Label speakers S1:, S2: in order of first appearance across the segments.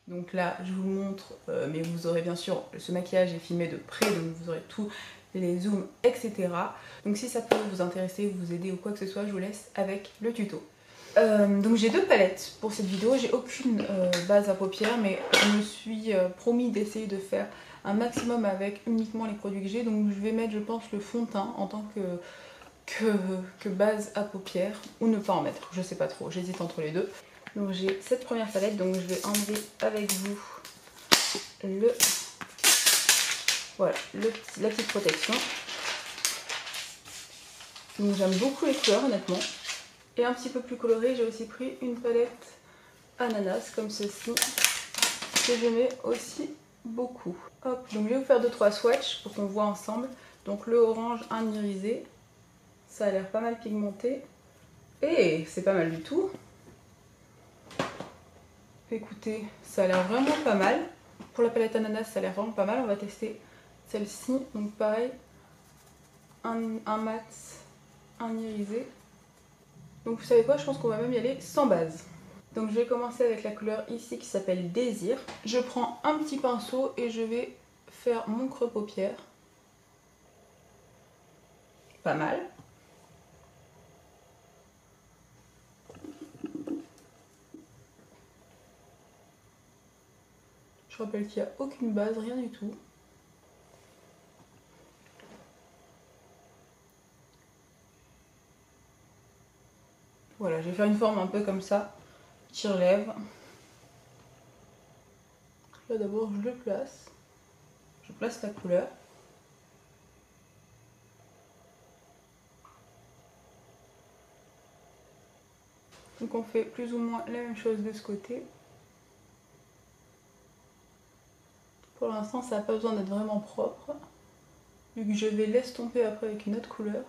S1: Donc là, je vous montre, mais vous aurez bien sûr, ce maquillage est filmé de près, donc vous aurez tous les zooms, etc. Donc si ça peut vous intéresser, vous aider ou quoi que ce soit, je vous laisse avec le tuto. Donc j'ai deux palettes pour cette vidéo, j'ai aucune base à paupières, mais je me suis promis d'essayer de faire un maximum avec uniquement les produits que j'ai. Donc je vais mettre, je pense, le fond de teint en tant que base à paupières, ou ne pas en mettre, je sais pas trop, j'hésite entre les deux. Donc j'ai cette première palette, donc je vais enlever avec vous voilà, la petite protection. Donc j'aime beaucoup les couleurs honnêtement. Et un petit peu plus coloré, j'ai aussi pris une palette ananas comme ceci, que j'aimais aussi beaucoup. Hop, donc je vais vous faire 2-3 swatchs pour qu'on voit ensemble. Donc le orange, un irisé, ça a l'air pas mal pigmenté. Et c'est pas mal du tout. Écoutez, ça a l'air vraiment pas mal. Pour la palette ananas, ça a l'air vraiment pas mal. On va tester celle-ci. Donc pareil, un mat, un irisé. Donc vous savez quoi, je pense qu'on va même y aller sans base. Donc je vais commencer avec la couleur ici qui s'appelle Désir. Je prends un petit pinceau et je vais faire mon creux paupière. Pas mal. Je rappelle qu'il n'y a aucune base, rien du tout. Voilà, je vais faire une forme un peu comme ça. Tire-lèvres. Là d'abord je le place. Je place la couleur. Donc on fait plus ou moins la même chose de ce côté. Pour l'instant ça n'a pas besoin d'être vraiment propre. Vu que je vais l'estomper après avec une autre couleur.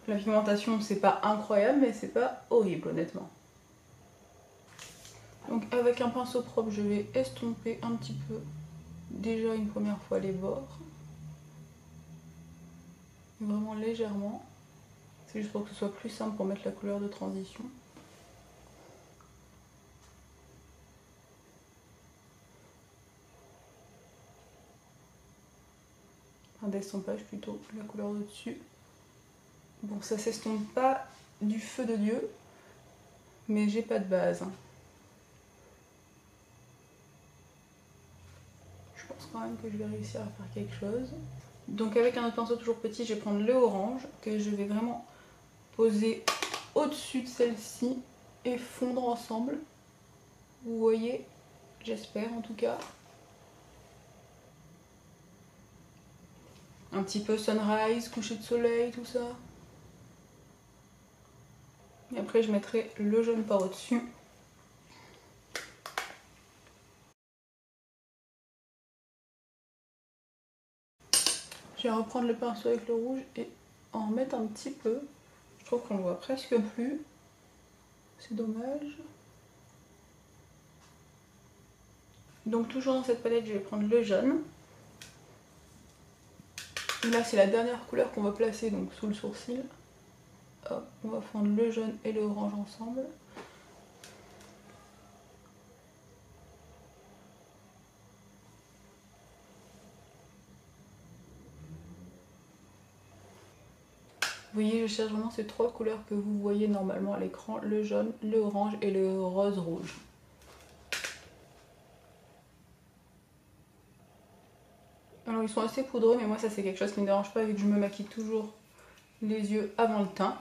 S1: La pigmentation c'est pas incroyable mais c'est pas horrible honnêtement. Donc avec un pinceau propre je vais estomper un petit peu déjà une première fois les bords. Vraiment légèrement. C'est juste pour que ce soit plus simple pour mettre la couleur de transition. Un d'estompage plutôt, la couleur de dessus. Bon, ça s'estompe pas du feu de Dieu, mais j'ai pas de base. Je pense quand même que je vais réussir à faire quelque chose. Donc avec un autre pinceau toujours petit, je vais prendre le orange que je vais vraiment poser au-dessus de celle-ci et fondre ensemble. Vous voyez, j'espère en tout cas. Un petit peu sunrise, coucher de soleil, tout ça. Et après je mettrai le jaune par au-dessus. Je vais reprendre le pinceau avec le rouge et en mettre un petit peu. Je trouve qu'on le voit presque plus. C'est dommage. Donc toujours dans cette palette, je vais prendre le jaune. Et là, c'est la dernière couleur qu'on va placer donc sous le sourcil. Hop, on va fondre le jaune et le orange ensemble. Vous voyez, je cherche vraiment ces trois couleurs que vous voyez normalement à l'écran. Le jaune, le orange et le rose rouge. Alors ils sont assez poudreux, mais moi ça c'est quelque chose qui ne me dérange pas vu que je me maquille toujours les yeux avant le teint.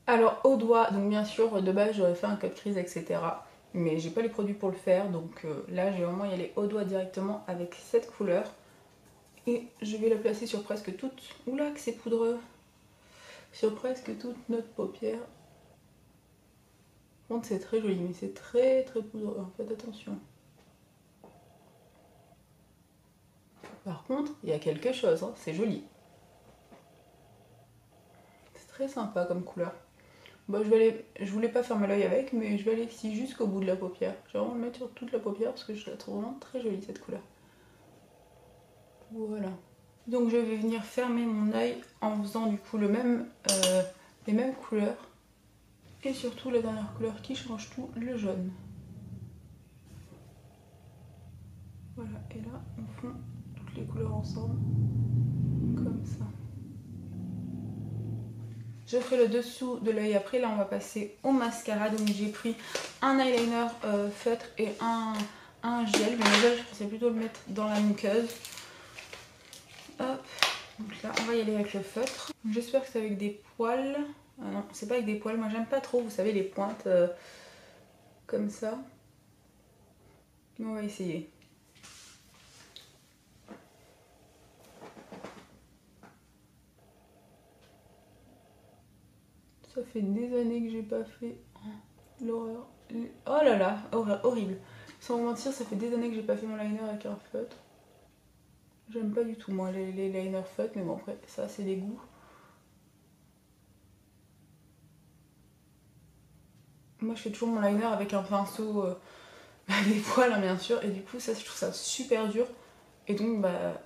S1: Alors au doigt, donc bien sûr de base j'aurais fait un cut crease etc. Mais j'ai pas les produits pour le faire, donc là je vais vraiment y aller au doigt directement avec cette couleur. Et je vais la placer sur presque toute... Oula que c'est poudreux! Sur presque toute notre paupière. Par contre c'est très joli, mais c'est très poudreux, faites attention. Par contre, il y a quelque chose, hein, c'est joli. C'est très sympa comme couleur. Bon, je voulais pas fermer l'œil avec, mais je vais aller ici jusqu'au bout de la paupière. Je vais vraiment le mettre sur toute la paupière parce que je la trouve vraiment très jolie cette couleur. Voilà. Donc je vais venir fermer mon œil en faisant du coup les mêmes couleurs. Et surtout la dernière couleur qui change tout, le jaune. Voilà, et là on fond toutes les couleurs ensemble, comme ça. Je ferai le dessous de l'œil après. Là on va passer au mascara. Donc j'ai pris un eyeliner feutre et un gel. Mais le gel je pensais plutôt le mettre dans la muqueuse. Hop. Donc là on va y aller avec le feutre. J'espère que c'est avec des poils. Ah non, c'est pas avec des poils. Moi j'aime pas trop, vous savez, les pointes comme ça. Mais on va essayer. Ça fait des années que j'ai pas fait. L'horreur. Oh là là, horrible. Sans vous mentir, ça fait des années que j'ai pas fait mon liner avec un feutre. J'aime pas du tout moi les liners feutres, mais bon après ça c'est des goûts. Moi je fais toujours mon liner avec un pinceau des poils hein, bien sûr, et du coup ça je trouve ça super dur. Et donc bah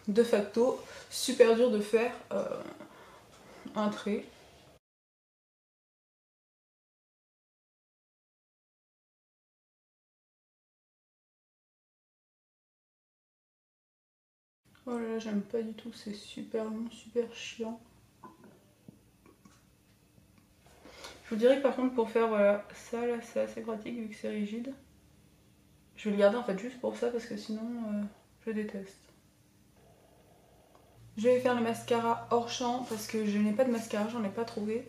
S1: de facto super dur de faire un trait. Oh là là, j'aime pas du tout, c'est super long, super chiant. Je vous dirais que par contre pour faire voilà, ça là c'est assez pratique vu que c'est rigide. Je vais le garder en fait juste pour ça parce que sinon je déteste. Je vais faire le mascara hors champ parce que je n'ai pas de mascara, j'en ai pas trouvé.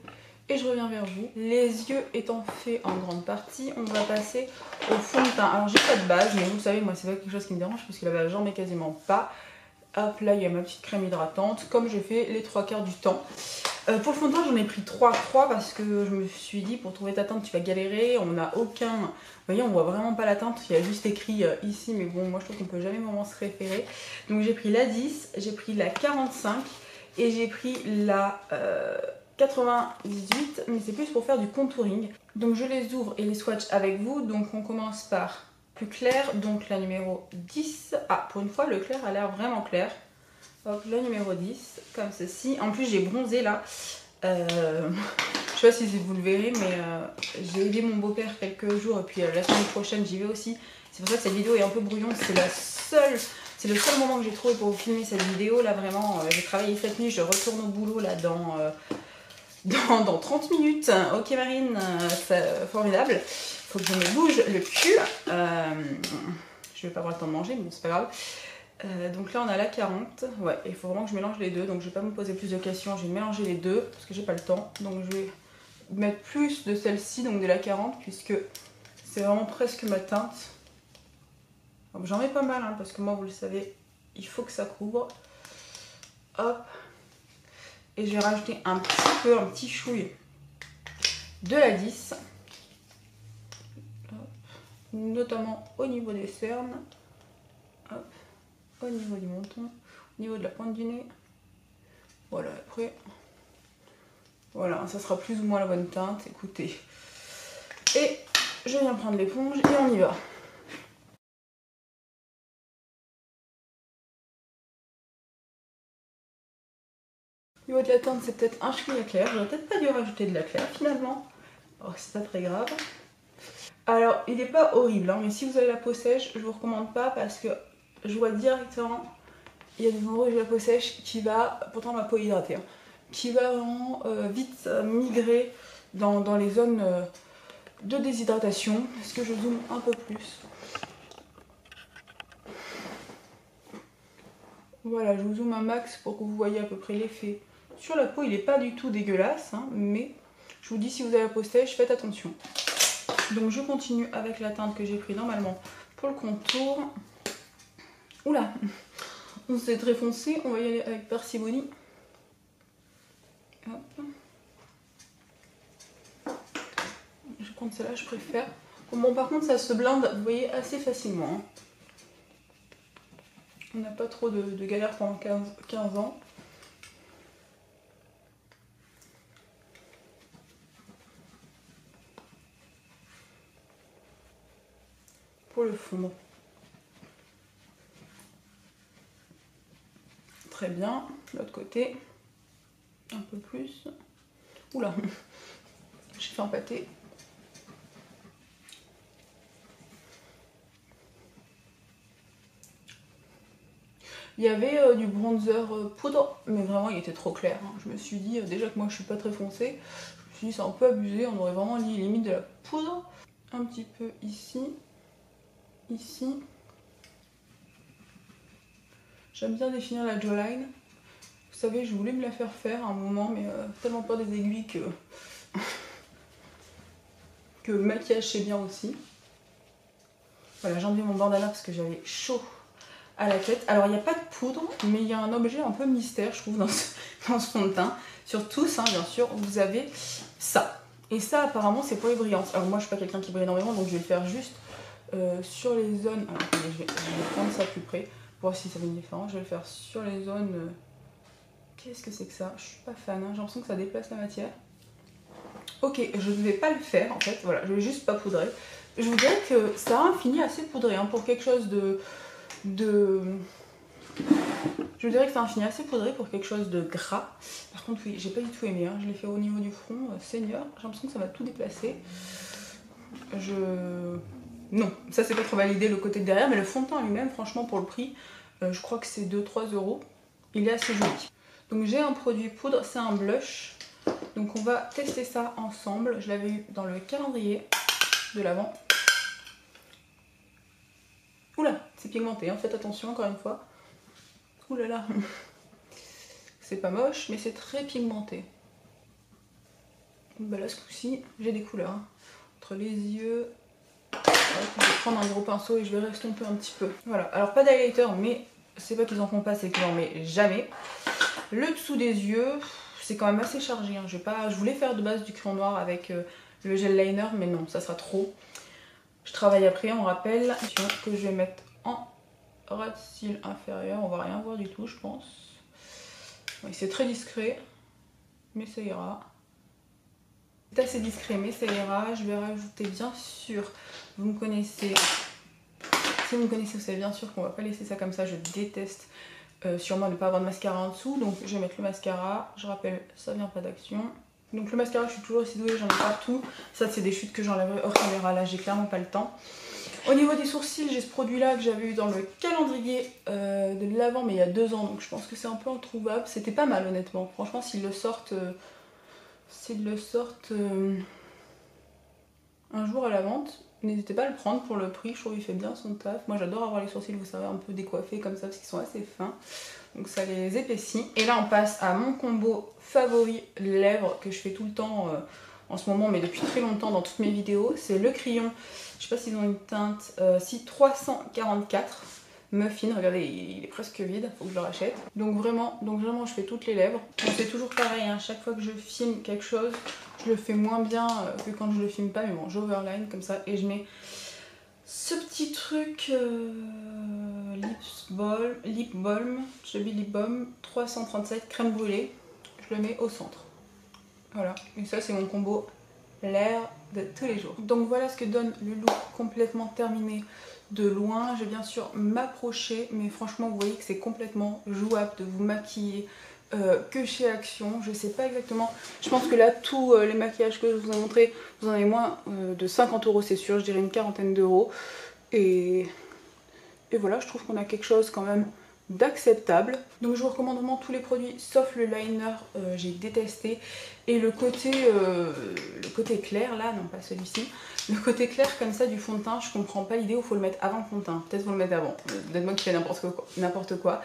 S1: Et je reviens vers vous. Les yeux étant faits en grande partie, on va passer au fond de teint. Alors j'ai pas de base, mais vous savez, moi c'est pas quelque chose qui me dérange parce que la base j'en mets quasiment pas. Hop, là il y a ma petite crème hydratante, comme je fais les 3/4 du temps. Pour le fond de teint, j'en ai pris 3 parce que je me suis dit, pour trouver ta teinte, tu vas galérer. On n'a aucun... Vous voyez, on voit vraiment pas la teinte. Il y a juste écrit ici, mais bon, moi je trouve qu'on peut jamais vraiment se référer. Donc j'ai pris la 10, j'ai pris la 45 et j'ai pris la 98, mais c'est plus pour faire du contouring. Donc je les ouvre et les swatch avec vous. Donc on commence par plus clair, donc la numéro 10. Ah, pour une fois, le clair a l'air vraiment clair. Hop, la numéro 10, comme ceci. En plus, j'ai bronzé là. Je sais pas si vous le verrez, mais j'ai aidé mon beau-père quelques jours. Et puis la semaine prochaine, j'y vais aussi. C'est pour ça que cette vidéo est un peu brouillon. C'est le seul moment que j'ai trouvé pour vous filmer cette vidéo. Là, vraiment, j'ai travaillé cette nuit. Je retourne au boulot là dans 30 minutes. Ok, Marine, c'est formidable. Faut que je me bouge le cul. Je vais pas avoir le temps de manger, mais bon, c'est pas grave. Donc là on a la 40, ouais, il faut vraiment que je mélange les deux, donc je vais pas me poser plus de questions, je vais mélanger les deux parce que j'ai pas le temps. Donc je vais mettre plus de celle-ci, donc de la 40, puisque c'est vraiment presque ma teinte. J'en mets pas mal hein, parce que moi vous le savez, il faut que ça couvre. Hop, et je vais rajouter un petit chouille de la 10, hop, notamment au niveau des cernes. Hop. Au niveau du menton, au niveau de la pointe du nez. Voilà, après, voilà, ça sera plus ou moins la bonne teinte, écoutez. Et je viens prendre l'éponge et on y va. Au niveau de la teinte, c'est peut-être un chouïa clair. J'aurais peut-être pas dû rajouter de la claire finalement. Oh, c'est pas très grave. Alors, il n'est pas horrible, hein, mais si vous avez la peau sèche, je vous recommande pas parce que je vois directement, il y a des endroits où j'ai la peau sèche qui va, pourtant ma peau est hydratée, hein, qui va vraiment vite migrer dans les zones de déshydratation. Est-ce que je zoome un peu plus? Voilà, je vous zoome un max pour que vous voyez à peu près l'effet. Sur la peau, il n'est pas du tout dégueulasse, hein, mais je vous dis, si vous avez la peau sèche, faites attention. Donc je continue avec la teinte que j'ai pris normalement pour le contour. Oula, c'est très foncé, on va y aller avec parcimonie. Hop. Je vais prendre celle-là, je préfère. Bon, par contre, ça se blinde, vous voyez, assez facilement. Hein. On n'a pas trop de galère pendant 15 ans. Pour le fond. Très bien. L'autre côté. Un peu plus. Oula. fais un pâté. Il y avait du bronzer poudre, mais vraiment il était trop clair. Hein. Je me suis dit, déjà que moi je suis pas très foncée, je me suis dit c'est un peu abusé, on aurait vraiment limite de la poudre. Un petit peu ici, ici. J'aime bien définir la jawline. Vous savez, je voulais me la faire faire à un moment, mais tellement peur des aiguilles que le maquillage c'est bien aussi. Voilà, j'ai enlevé mon bandana parce que j'avais chaud à la tête. Alors il n'y a pas de poudre, mais il y a un objet un peu mystère, je trouve, dans ce fond de teint. Sur tous, hein, bien sûr, vous avez ça. Et ça, apparemment, c'est pour les brillances. Alors moi, je suis pas quelqu'un qui brille énormément, donc je vais le faire juste sur les zones... Alors, attendez, je vais prendre ça plus près, pour voir si ça fait une différence. Je vais le faire sur les zones... Qu'est-ce que c'est que ça? Je suis pas fan, hein. J'ai l'impression que ça déplace la matière. Ok, je ne vais pas le faire, en fait. Voilà, je vais juste pas poudrer. Je vous dirais que ça a un fini assez poudré, hein, pour quelque chose de... Je dirais que c'est un fini assez poudré pour quelque chose de gras. Par contre, oui, j'ai pas du tout aimé. Hein. Je l'ai fait au niveau du front, seigneur. J'ai l'impression que ça va tout déplacer. Non, ça c'est pas trop validé le côté de derrière, mais le fond de teint lui-même, franchement, pour le prix, je crois que c'est 2-3 €. Il est assez joli. Donc j'ai un produit poudre, c'est un blush. Donc on va tester ça ensemble. Je l'avais eu dans le calendrier de l'Avent. Oula, c'est pigmenté, hein. Faites attention encore une fois. Oulala. C'est pas moche, mais c'est très pigmenté. Bah là, ce coup-ci, j'ai des couleurs. Hein. Entre les yeux... Je vais prendre un gros pinceau et je vais restomper un petit peu. Voilà, alors pas d'highlighter, mais c'est pas qu'ils en font pas, c'est qu'ils en mettent jamais. Le dessous des yeux, c'est quand même assez chargé. Hein. Je voulais faire de base du crayon noir avec le gel liner, mais non, ça sera trop. Je travaille après, on rappelle que je vais mettre en ras de cils inférieur. On va rien voir du tout, je pense. Oui, c'est très discret, mais ça ira. C'est assez discret, mais ça ira. Je vais rajouter, bien sûr, vous me connaissez. Si vous me connaissez, vous savez bien sûr qu'on va pas laisser ça comme ça. Je déteste sûrement ne pas avoir de mascara en dessous. Donc je vais mettre le mascara. Je rappelle, ça vient pas d'Action. Donc le mascara, je suis toujours aussi douée, j'en ai partout. Ça, c'est des chutes que j'enlèverai hors caméra. Là, j'ai clairement pas le temps. Au niveau des sourcils, j'ai ce produit-là que j'avais eu dans le calendrier de l'Avent, mais il y a 2 ans. Donc je pense que c'est un peu introuvable. C'était pas mal, honnêtement. Franchement, s'ils le sortent... un jour à la vente, n'hésitez pas à le prendre pour le prix, je trouve qu'il fait bien son taf. Moi j'adore avoir les sourcils, vous savez, un peu décoiffés comme ça parce qu'ils sont assez fins, donc ça les épaissit. Et là on passe à mon combo favori lèvres que je fais tout le temps en ce moment, mais depuis très longtemps dans toutes mes vidéos. C'est le crayon, je sais pas s'ils ont une teinte, si 344 Muffin, regardez, il est presque vide, faut que je le rachète. Donc vraiment, je fais toutes les lèvres. C'est toujours pareil, hein, chaque fois que je filme quelque chose, je le fais moins bien que quand je le filme pas, mais bon, j'overline comme ça et je mets ce petit truc Lip Balm, Chubby Lip Balm 337 crème brûlée. Je le mets au centre. Voilà, et ça c'est mon combo lèvres de tous les jours. Donc voilà ce que donne le look complètement terminé de loin. Je vais bien sûr m'approcher, mais franchement vous voyez que c'est complètement jouable de vous maquiller que chez Action. Je sais pas exactement, je pense que là tous les maquillages que je vous ai montré, vous en avez moins de 50 € c'est sûr, je dirais une quarantaine d'euros. Et voilà, je trouve qu'on a quelque chose quand même d'acceptable. Donc je vous recommande vraiment tous les produits sauf le liner, j'ai détesté. Et le côté clair là, non pas celui-ci, le côté clair comme ça du fond de teint, je comprends pas l'idée où il faut le mettre avant le fond de teint. Peut-être vous le mettez avant, peut-être moi qui fais n'importe quoi.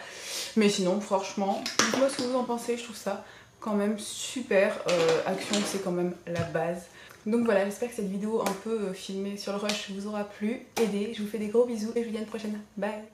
S1: Mais sinon franchement, dites-moi ce que vous en pensez, je trouve ça quand même super. Action, c'est quand même la base. Donc voilà, j'espère que cette vidéo un peu filmée sur le rush vous aura plu, aidé. Je vous fais des gros bisous et je vous dis à une prochaine. Bye!